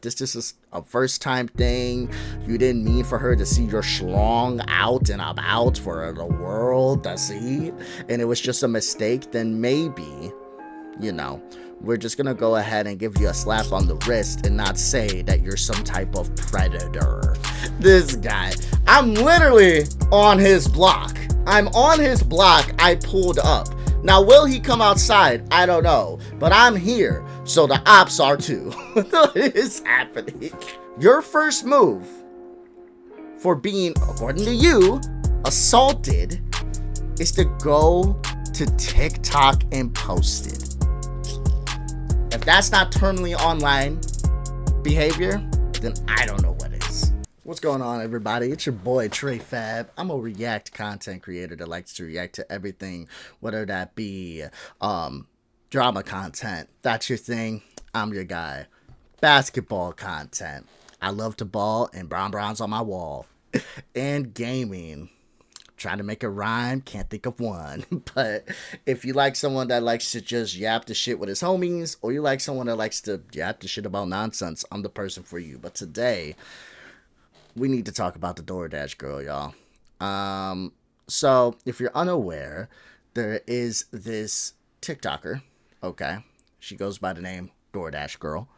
This is a first time thing. You didn't mean for her to see your schlong out and about for the world to see, and it was just a mistake, then maybe, you know, we're just gonna go ahead and give you a slap on the wrist and not say that you're some type of predator. This guy, I'm literally on his block. I'm on his block. I pulled up. Now, will he come outside? I don't know. But I'm here, so the ops are too. What is happening? Your first move for being, according to you, assaulted is to go to TikTok and post it. If that's not terminally online behavior, then I don't know what is. What's going on, everybody? It's your boy Trey Fab. I'm a React content creator that likes to react to everything, whether that be drama content. That's your thing. I'm your guy. Basketball content. I love to ball and bronze on my wall. And gaming. Trying to make a rhyme, can't think of one. But if you like someone that likes to just yap the shit with his homies, or you like someone that likes to yap the shit about nonsense, I'm the person for you. But today, we need to talk about the DoorDash girl, y'all. So if you're unaware, there is this TikToker, okay? She goes by the name DoorDash girl.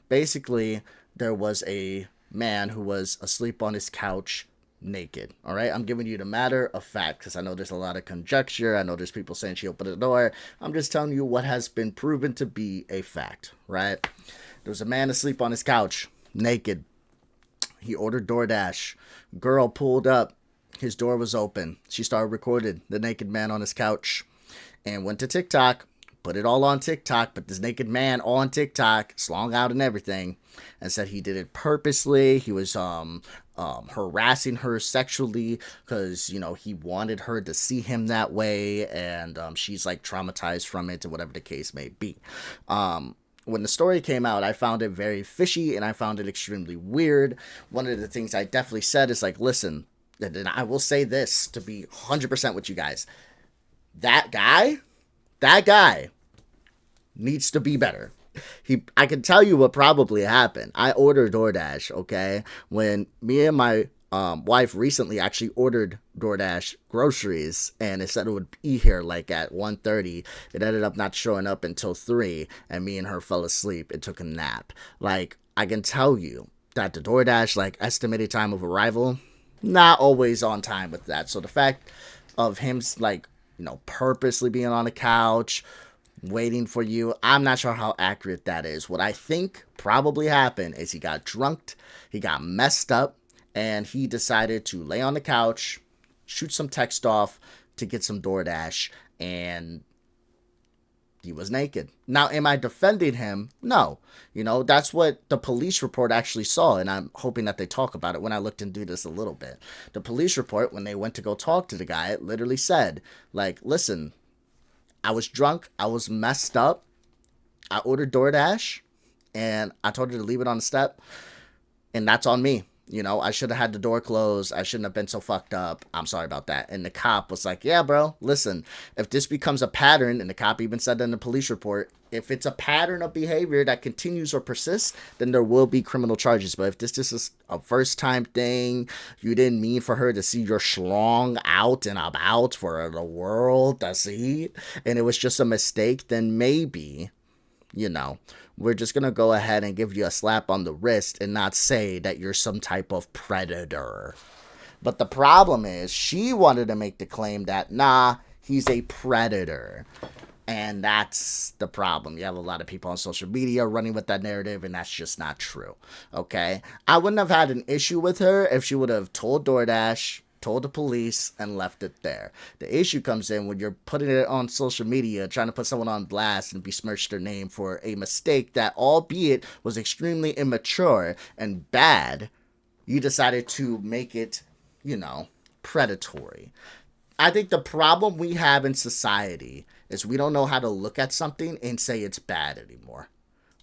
Basically, there was a man who was asleep on his couch naked. All right, I'm giving you the matter of fact because I know there's a lot of conjecture. I know there's people saying she opened the door. I'm just telling you what has been proven to be a fact. Right, there was a man asleep on his couch naked. He ordered DoorDash. Girl pulled up. His door was open. She started recording the naked man on his couch and went to TikTok. Put it all on TikTok, but this naked man on TikTok, slung out and everything, and said he did it purposely. He was harassing her sexually because, you know, he wanted her to see him that way, and she's like traumatized from it, or whatever the case may be. When the story came out, I found it very fishy, and I found it extremely weird. One of the things I definitely said is like, listen, and I will say this to be 100% with you guys. That guy needs to be better. I can tell you what probably happened. I ordered DoorDash, okay? When me and my wife recently actually ordered DoorDash groceries, and it said it would be here like at 1:30. It ended up not showing up until 3, and me and her fell asleep and took a nap. Like, I can tell you that the DoorDash, like, estimated time of arrival, not always on time with that. So the fact of him, like, you know, purposely being on the couch, waiting for you, I'm not sure how accurate that is. What I think probably happened is he got drunk, he got messed up, and he decided to lay on the couch, shoot some text off to get some DoorDash, and he was naked. Now, am I defending him? No. You know, that's what the police report actually saw, and I'm hoping that they talk about it when I looked into this a little bit. The police report, when they went to go talk to the guy, it literally said, like, listen, I was drunk, I was messed up, I ordered DoorDash, and I told her to leave it on the step, and that's on me. You know, I should have had the door closed. I shouldn't have been so fucked up. I'm sorry about that. And the cop was like, yeah, bro, listen, if this becomes a pattern, and the cop even said that in the police report, if it's a pattern of behavior that continues or persists, then there will be criminal charges. But if this is a first time thing, you didn't mean for her to see your schlong out and about for the world to see, and it was just a mistake, then maybe, you know, we're just going to go ahead and give you a slap on the wrist and not say that you're some type of predator. But the problem is she wanted to make the claim that, nah, he's a predator. And that's the problem. You have a lot of people on social media running with that narrative, and that's just not true. Okay? I wouldn't have had an issue with her if she would have told DoorDash, told the police, and left it there. The issue comes in when you're putting it on social media, trying to put someone on blast and besmirch their name for a mistake that, albeit was extremely immature and bad, you decided to make it, you know, predatory. I think the problem we have in society is we don't know how to look at something and say it's bad anymore,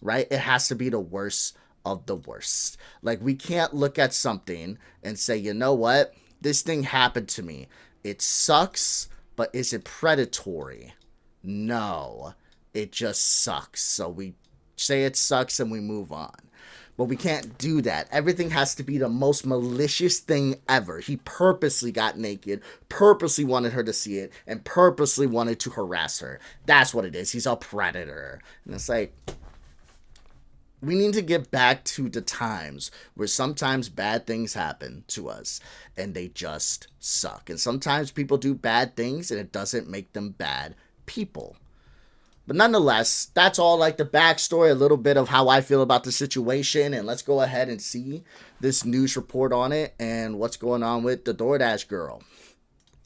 right? It has to be the worst of the worst. Like, we can't look at something and say, you know what? This thing happened to me. It sucks, but is it predatory? No, it just sucks. So we say it sucks and we move on. But we can't do that. Everything has to be the most malicious thing ever. He purposely got naked, purposely wanted her to see it, and purposely wanted to harass her. That's what it is. He's a predator. And it's like, we need to get back to the times where sometimes bad things happen to us and they just suck. And sometimes people do bad things and it doesn't make them bad people. But nonetheless, that's all like the backstory, a little bit of how I feel about the situation. And let's go ahead and see this news report on it and what's going on with the DoorDash girl.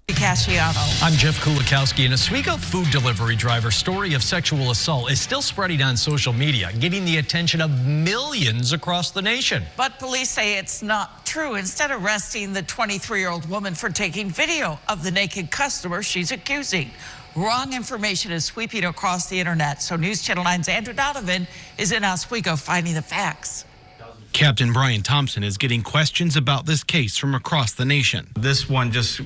I'm Jeff Kulikowski. An Oswego food delivery driver's story of sexual assault is still spreading on social media, getting the attention of millions across the nation. But police say it's not true. Instead, arresting the 23-year-old woman for taking video of the naked customer she's accusing. Wrong information is sweeping across the internet. So News Channel 9's Andrew Donovan is in Oswego finding the facts. Captain Brian Thompson is getting questions about this case from across the nation. This one just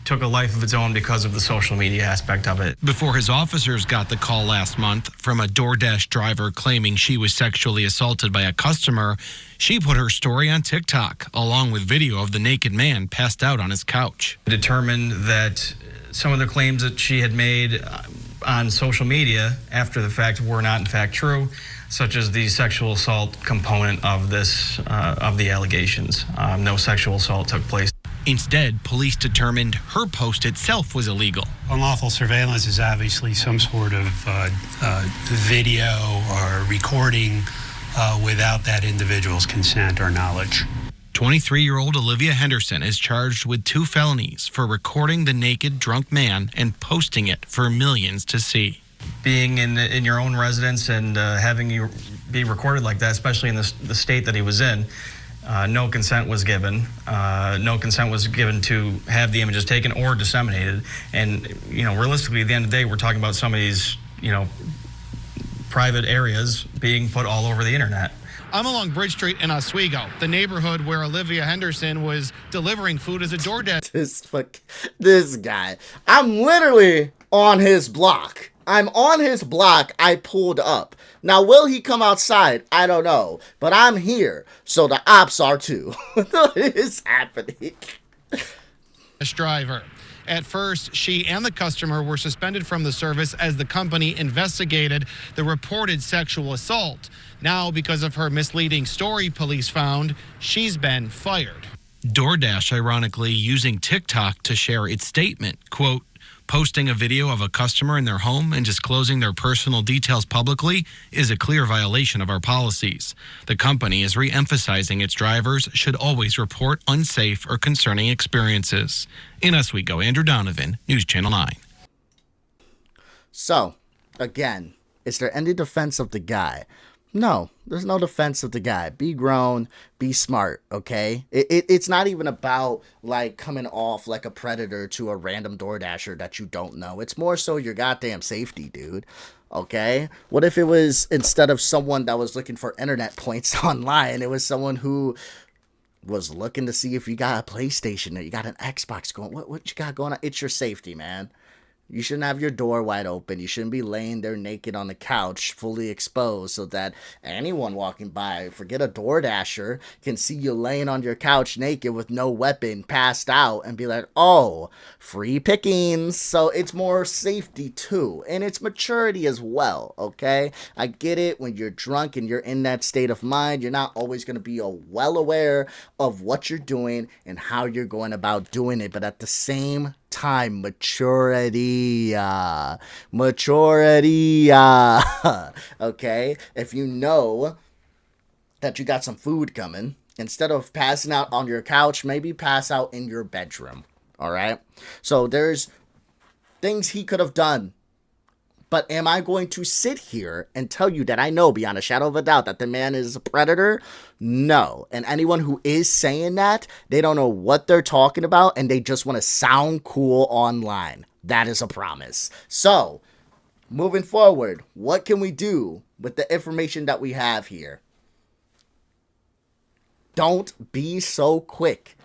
took a life of its own because of the social media aspect of it. Before his officers got the call last month from a DoorDash driver claiming she was sexually assaulted by a customer, she put her story on TikTok, along with video of the naked man passed out on his couch. Determined that some of the claims that she had made on social media after the fact were not in fact true, such as the sexual assault component of this, of the allegations. No sexual assault took place. Instead, police determined her post itself was illegal. Unlawful surveillance is obviously some sort of video or recording without that individual's consent or knowledge. 23-year-old Olivia Henderson is charged with 2 felonies for recording the naked drunk man and posting it for millions to see. Being in your own residence and having you be recorded like that, especially in the state that he was in, no consent was given. No consent was given to have the images taken or disseminated. And, you know, realistically, at the end of the day, we're talking about somebody's, you know, private areas being put all over the internet. I'm along Bridge Street in Oswego, the neighborhood where Olivia Henderson was delivering food as a DoorDash. This guy. I'm literally on his block. I'm on his block. I pulled up. Now, will he come outside? I don't know. But I'm here. So the ops are too. What is happening? Driver. At first, she and the customer were suspended from the service as the company investigated the reported sexual assault. Now, because of her misleading story, police found she's been fired. DoorDash, ironically, using TikTok to share its statement, quote, posting a video of a customer in their home and disclosing their personal details publicly is a clear violation of our policies. The company is re-emphasizing its drivers should always report unsafe or concerning experiences. In Oswego, Andrew Donovan, News Channel 9. So, again, is there any defense of the guy? No, there's no defense of the guy. Be grown, be smart, okay? It's not even about, like, coming off like a predator to a random DoorDasher that you don't know. It's more so your goddamn safety, dude, okay? What if it was, instead of someone that was looking for internet points online, it was someone who was looking to see if you got a PlayStation or you got an Xbox going? What you got going on? It's your safety, man. You shouldn't have your door wide open. You shouldn't be laying there naked on the couch, fully exposed, so that anyone walking by, forget a DoorDasher, can see you laying on your couch naked with no weapon, passed out, and be like, oh, free pickings. So it's more safety too, and it's maturity as well, okay? I get it. When you're drunk and you're in that state of mind, you're not always going to be well aware of what you're doing and how you're going about doing it, but at the same time, maturity, okay? If you know that you got some food coming, instead of passing out on your couch, maybe pass out in your bedroom, all right? So there's things he could have done. But am I going to sit here and tell you that I know beyond a shadow of a doubt that the man is a predator? No. And anyone who is saying that, they don't know what they're talking about and they just want to sound cool online. That is a promise. So, moving forward, what can we do with the information that we have here? Don't be so quick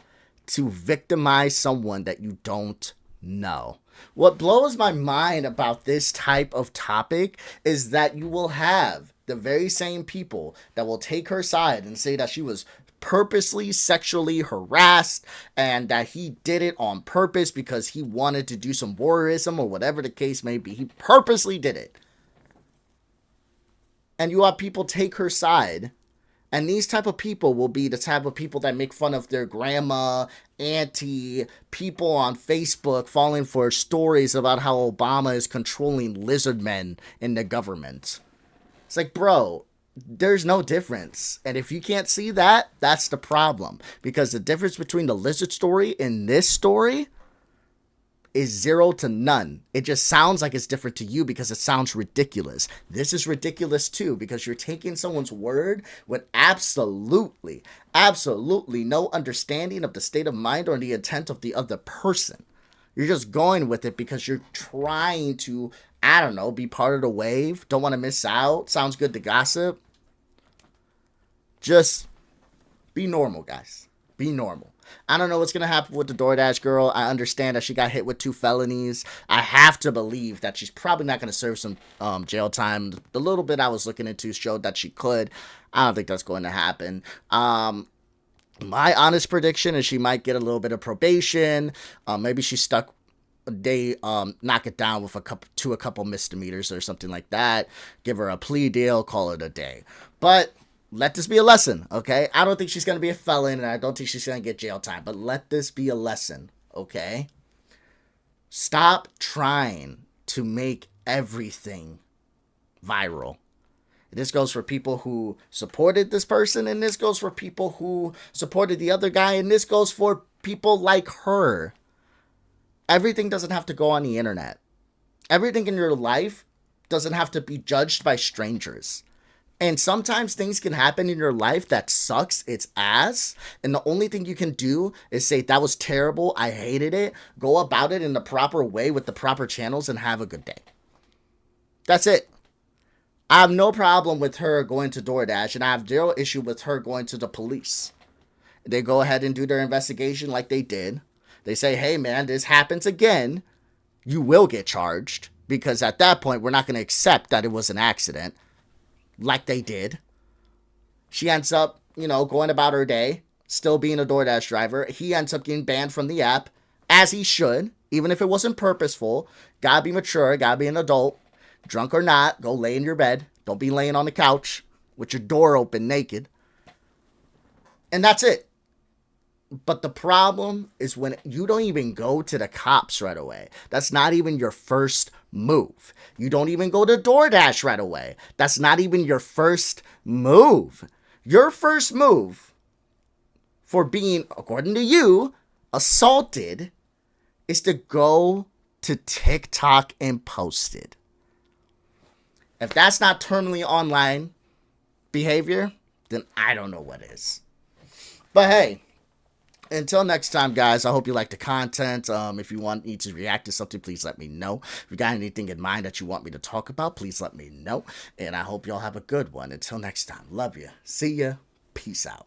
to victimize someone that you don't No. What blows my mind about this type of topic is that you will have the very same people that will take her side and say that she was purposely sexually harassed and that he did it on purpose because he wanted to do some voyeurism or whatever the case may be. He purposely did it. And you have people take her side. And these type of people will be the type of people that make fun of their grandma, auntie, people on Facebook falling for stories about how Obama is controlling lizard men in the government. It's like, bro, there's no difference. And if you can't see that, that's the problem. Because the difference between the lizard story and this story is 0 to none. It just sounds like it's different to you because it sounds ridiculous. This is ridiculous too because you're taking someone's word with absolutely no understanding of the state of mind or the intent of the other person. You're just going with it because you're trying to, I don't know, be part of the wave. Don't want to miss out. Sounds good to gossip. Just be normal, guys. Be normal. I don't know what's going to happen with the DoorDash girl. I understand that she got hit with 2 felonies. I have to believe that she's probably not going to serve some jail time. The little bit I was looking into showed that she could. I don't think that's going to happen. My honest prediction is she might get a little bit of probation. Maybe she's stuck. They knock it down with a couple misdemeanors or something like that. Give her a plea deal. Call it a day. But let this be a lesson, okay? I don't think she's going to be a felon, and I don't think she's going to get jail time. But let this be a lesson, okay? Stop trying to make everything viral. This goes for people who supported this person, and this goes for people who supported the other guy, and this goes for people like her. Everything doesn't have to go on the internet. Everything in your life doesn't have to be judged by strangers. And sometimes things can happen in your life that sucks its ass. And the only thing you can do is say, that was terrible. I hated it. Go about it in the proper way with the proper channels and have a good day. That's it. I have no problem with her going to DoorDash. And I have zero issue with her going to the police. They go ahead and do their investigation like they did. They say, hey, man, this happens again. You will get charged. Because at that point, we're not going to accept that it was an accident. Like they did. She ends up, going about her day, still being a DoorDash driver. He ends up getting banned from the app, as he should, even if it wasn't purposeful. Gotta be mature, gotta be an adult. Drunk or not, go lay in your bed. Don't be laying on the couch with your door open naked. And that's it. But the problem is when you don't even go to the cops right away. That's not even your first move. You don't even go to DoorDash right away. That's not even your first move. Your first move for being, according to you, assaulted is to go to TikTok and post it. If that's not terminally online behavior, then I don't know what is. But hey, until next time, guys, I hope you like the content. If you want me to react to something, please let me know. If you got anything in mind that you want me to talk about, please let me know. And I hope y'all have a good one. Until next time, love you. See ya. Peace out.